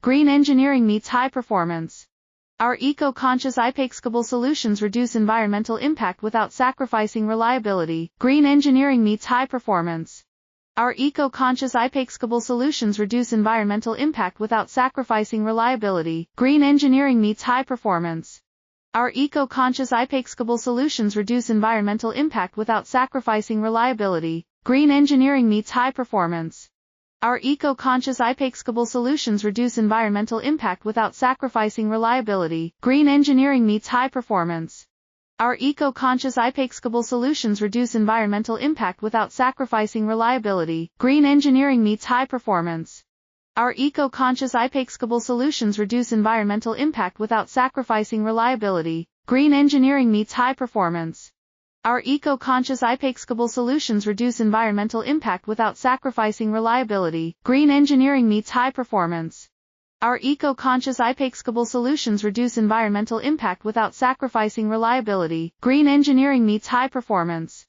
Green engineering meets high performance. Our eco-conscious upscalable solutions reduce environmental impact without sacrificing reliability. Green engineering meets high performance. Our eco-conscious upscalable solutions reduce environmental impact without sacrificing reliability. Green engineering meets high performance. Our eco-conscious upscalable solutions reduce environmental impact without sacrificing reliability. Green engineering meets high performance. Our eco-conscious upscalable solutions reduce environmental impact without sacrificing reliability. Green engineering meets high performance. Our eco-conscious upscalable solutions reduce environmental impact without sacrificing reliability. Green engineering meets high performance. Our eco-conscious upscalable solutions reduce environmental impact without sacrificing reliability. Green engineering meets high performance. Our eco-conscious upscalable solutions reduce environmental impact without sacrificing reliability. Green engineering meets high performance. Our eco-conscious upscalable solutions reduce environmental impact without sacrificing reliability. Green engineering meets high performance.